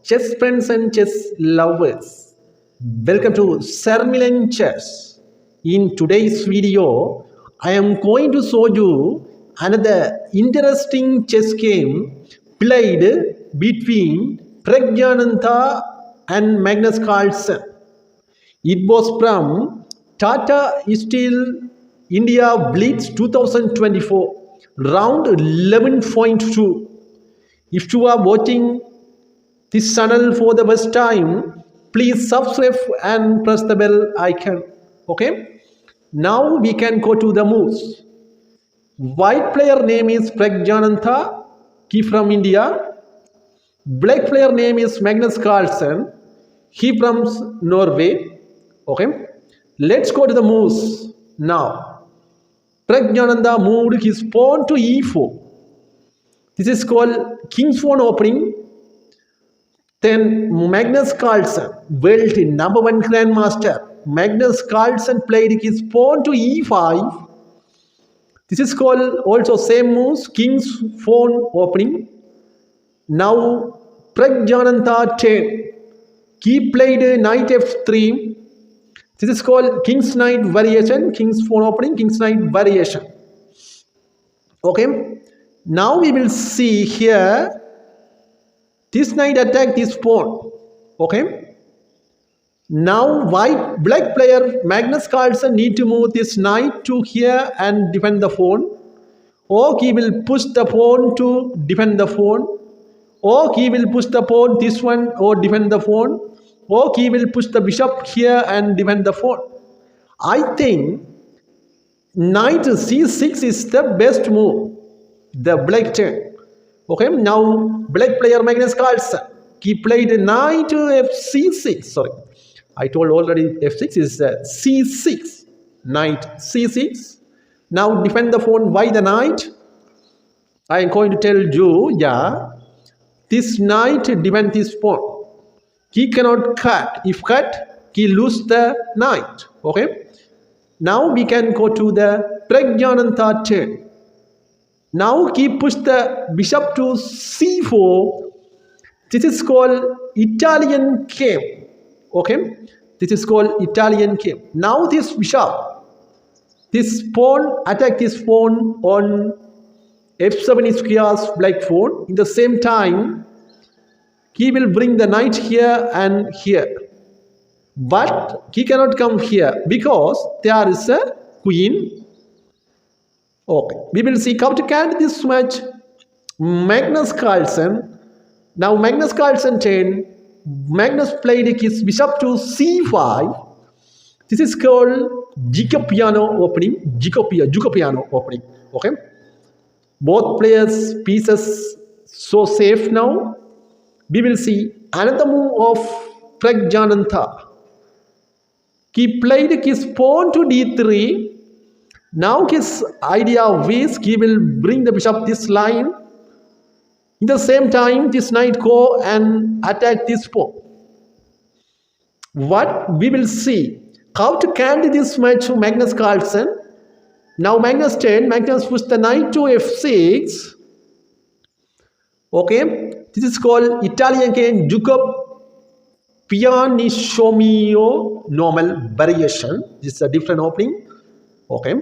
Chess friends and chess lovers, welcome to Sermilan Chess. In today's video, I am going to show you another interesting chess game played between Praggnanandhaa and Magnus Carlsen. It was from Tata Steel India Blitz 2024, round 11.2. If you are watching this channel for the first time, please subscribe and press the bell icon. Okay, now we can go to the moves. White player name is Praggnanandhaa, he from India. Black player name is Magnus Carlsen, he from Norway. Okay, let's go to the moves now. Praggnanandhaa moved his pawn to e4. This is called king's pawn opening. Then Magnus Carlsen, world #1 Grandmaster, Magnus Carlsen played his pawn to e5. This is called also same moves, king's pawn opening. Now Praggnanandhaa turn. He played knight f3. This is called king's knight variation, king's pawn opening, king's knight variation. Okay. Now we will see here. This knight attack this pawn. Okay. Now black player Magnus Carlsen need to move this knight to here and defend the pawn. Or he will push the pawn to defend the pawn. Or he will push the pawn this one or defend the pawn. Or he will push the bishop here and defend the pawn. I think knight c6 is the best move. The black turn. Okay, now black player Magnus Carlsen, he played knight to f6. Sorry, I told already f6 is c6. Knight c6. Now defend the pawn. Why the knight? I am going to tell you. Yeah, this knight defend this pawn. He cannot cut. If cut, he lose the knight. Okay. Now we can go to the Praggnanandhaa turn. Now he pushed the bishop to c4. This is called Italian game. Okay, this is called Italian game. Now this bishop, this pawn attack this pawn on f7 squares black pawn. In the same time, he will bring the knight here and here. But he cannot come here because there is a queen. Okay, we will see how to count this match. Magnus Carlsen. Now Magnus Carlsen turn. Magnus played his bishop to c5. This is called Jacobiano opening. Jacobiano opening. Okay. Both players' pieces so safe now. We will see another move of Praggnanandhaa. He played his pawn to d3. Now his idea is he will bring the bishop this line. In the same time, this knight go and attack this pawn. What we will see how to candy this match to Magnus Carlsen. Now Magnus turn. Magnus push the knight to f6. Okay, this is called Italian game Jacobiano normal variation. This is a different opening. Okay.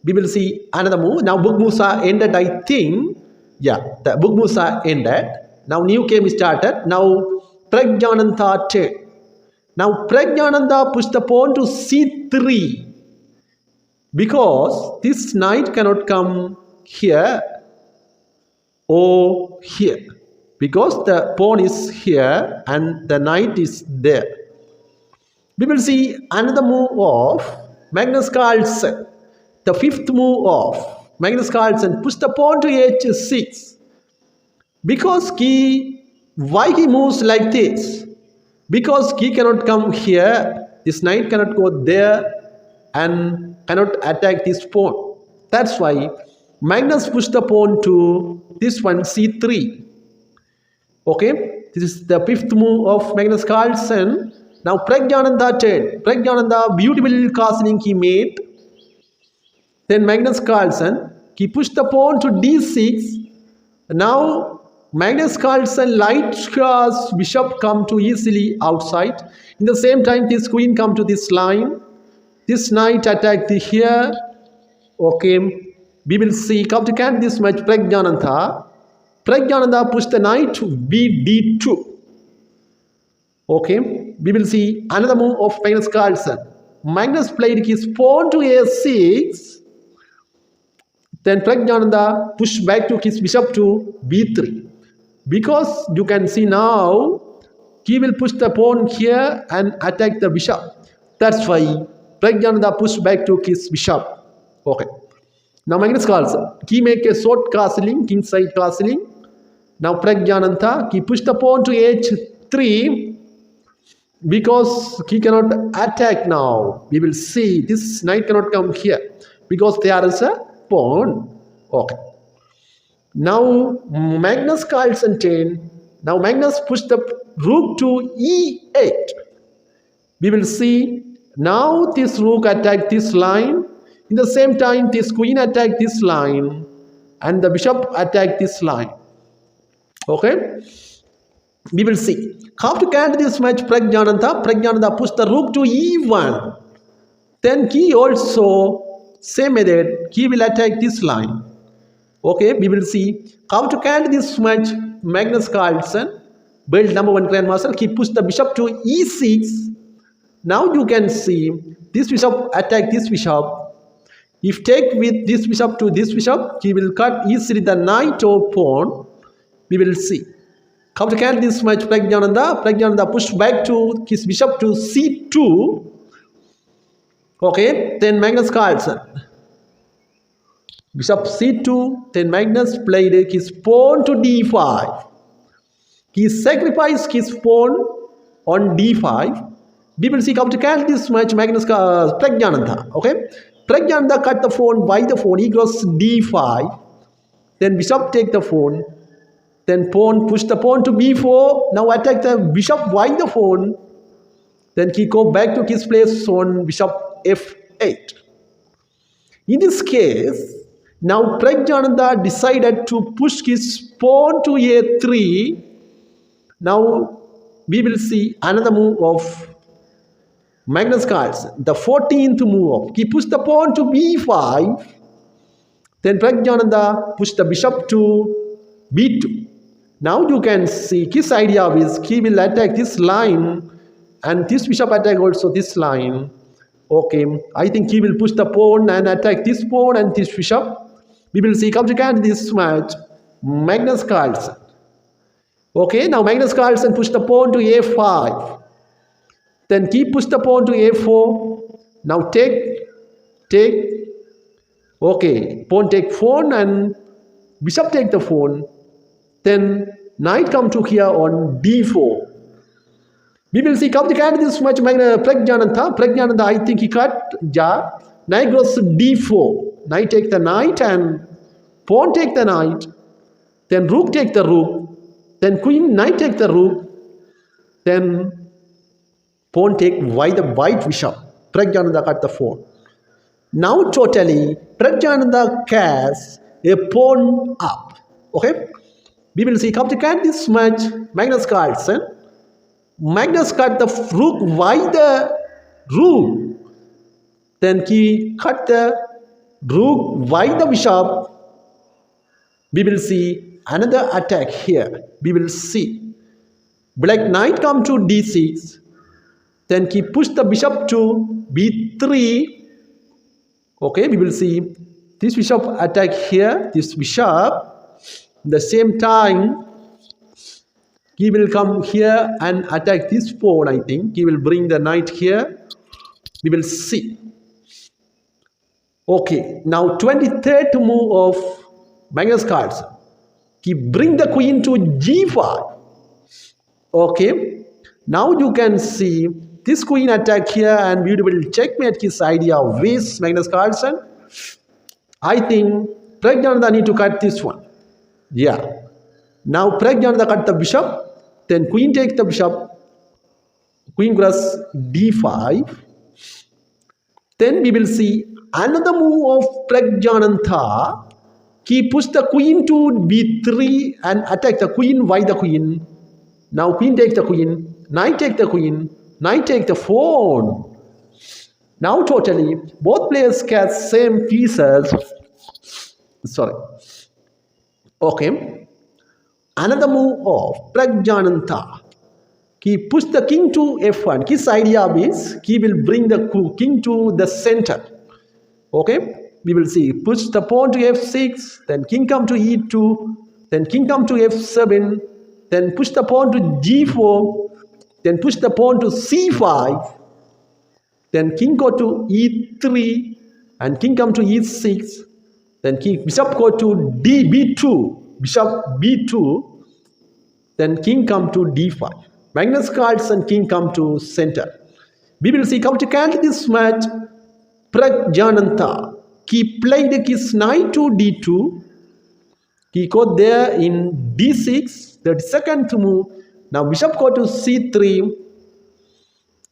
We will see another move. Now book moves are ended, I think. Yeah, the book moves are ended. Now new game started. Now Praggnanandhaa turn. Now Praggnanandhaa push the pawn to c3. Because this knight cannot come here or here. Because the pawn is here and the knight is there. We will see another move of Magnus Carlsen. The fifth move of Magnus Carlsen push the pawn to h6. Because why he moves like this? Because he cannot come here. This knight cannot go there and cannot attack this pawn. That's why Magnus pushed the pawn to this one c3. Okay, this is the fifth move of Magnus Carlsen. Now Praggnanandhaa turn. Praggnanandhaa beautiful castling he made. Then Magnus Carlsen, he pushed the pawn to d6. Now Magnus Carlsen light cross bishop come to easily outside. In the same time, this queen come to this line. This knight attack the here. Okay, we will see. Come to can this match Praggnanandhaa. Praggnanandhaa push the knight to bd2. Okay, we will see another move of Magnus Carlsen. Magnus played his pawn to a6. Then Praggnanandhaa pushed back to his bishop to b3. Because you can see now, he will push the pawn here and attack the bishop. That's why Praggnanandhaa pushed back to his bishop. Okay. Now Magnus Carlsen, he make a short castling, king side castling. Now Praggnanandhaa, he pushed the pawn to h3 because he cannot attack now. We will see this knight cannot come here because there is a pawn. Okay. Now Magnus Carlsen turn. Now Magnus pushed the rook to e8. We will see now this rook attack this line. In the same time, this queen attack this line and the bishop attack this line. Okay. We will see. How to catch this match Praggnanandhaa. Praggnanandhaa pushed the rook to e1. Then he also same method. He will attack this line. Okay, we will see how to catch this match. Magnus Carlsen, world #1 Grandmaster, he pushed the bishop to e6. Now you can see this bishop attack this bishop. If take with this bishop to this bishop, he will cut easily the knight or pawn. We will see how to catch this match. Praggnanandhaa. Praggnanandhaa pushed back to his bishop to c2. Okay, then Magnus Carlsen. Bishop c2, then Magnus played his pawn to d5. He sacrificed his pawn on d5. We will see how to catch this match. Magnus Praggnanandhaa. Okay, Praggnanandhaa cut the pawn by the pawn. He goes d5. Then bishop take the pawn. Then pawn push the pawn to b4. Now attack the bishop by the pawn. Then he go back to his place on bishop f8. In this case, now Praggnanandhaa decided to push his pawn to a3. Now we will see another move of Magnus Carlsen, the 14th move. He pushed the pawn to b5. Then Praggnanandhaa pushed the bishop to b2. Now you can see his idea is he will attack this line and this bishop attack also this line. Okay, I think he will push the pawn and attack this pawn and this bishop. We will see how to catch this match. Magnus Carlsen. Okay, now Magnus Carlsen pushed the pawn to a5. Then he pushed the pawn to a4. Now take. Okay, pawn take pawn and bishop take the pawn. Then knight come to here on d4. We will see how to catch this match. Praggnanandhaa. Praggnanandhaa, I think he cut. Yeah. Knight goes to d4. Knight take the knight and pawn take the knight. Then rook take the rook. Then queen knight take the rook. Then pawn take the white bishop. Praggnanandhaa cut the pawn. Now totally Praggnanandhaa casts a pawn up. Okay. We will see how to catch this match. Magnus Carlsen. Magnus cut the rook by the rook. Then he cut the rook by the bishop. We will see another attack here. We will see black knight come to d6. Then he pushed the bishop to b3. Okay, we will see this bishop attack here. This bishop. At the same time, he will come here and attack this pawn. I think he will bring the knight here. We will see. Okay, now 23rd move of Magnus Carlsen. He bring the queen to g5. Okay, now you can see this queen attack here and beautiful checkmate his idea with Magnus Carlsen. I think Praggnanandhaa need to cut this one. Yeah. Now Praggnanandhaa cut the bishop. Then queen takes the bishop. Queen cross d5. Then we will see another move of Praggnanandhaa. He pushed the queen to b3 and attack the queen. Why the queen? Now queen takes the queen, knight take the queen, knight take the pawn. Now totally both players get same pieces. Sorry. Okay. Another move of Praggnanandhaa. He pushed the king to f1. His idea is he will bring the king to the center. Okay. We will see. Push the pawn to f6. Then king come to e2. Then king come to f7. Then push the pawn to g4. Then push the pawn to c5. Then king go to e3. And king come to e6. Then king bishop go to b2. Bishop b2. Then king come to d5. Magnus Carlsen king come to center. We will see come to cancel this match. Praggnanandhaa. He played his knight to d2. He got there in d6. The second move. Now bishop go to c3.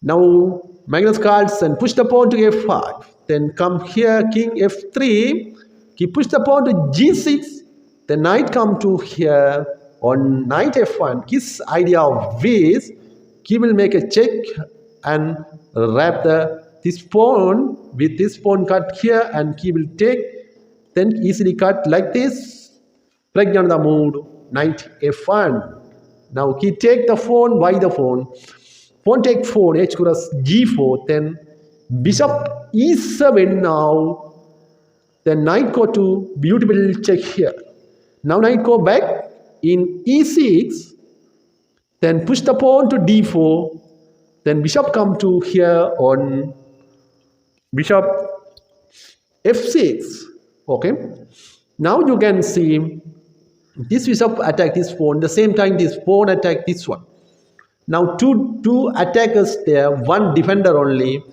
Now Magnus Carlsen push the pawn to f5. Then come here king f3. He push the pawn to g6. The knight come to here on knight f1. His idea of this, he will make a check and wrap this pawn with this pawn cut here, and he will take, then easily cut like this. Praggnanandhaa moved knight f1. Now he take the pawn. Why the pawn? Pawn take 4, h cross g4. Then bishop e7 now. Then knight go to beautiful check here. Now knight go back in e6. Then push the pawn to d4. Then bishop come to here on bishop f6. Okay. Now you can see this bishop attack this pawn. The same time this pawn attack this one. Now two attackers there, one defender only.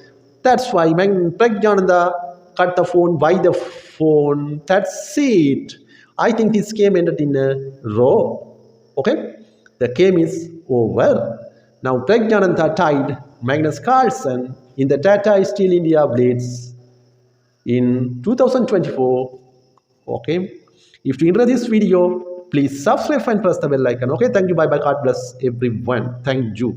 That's why Praggnanandhaa cut the pawn by the pawn. That's it. I think this game ended in a row. Okay. The game is over. Now Praggnanandhaa tied Magnus Carlsen in the Tata Steel India Blitz in 2024. Okay. If you enjoyed this video, please subscribe and press the bell icon. Okay. Thank you. Bye bye. God bless everyone. Thank you.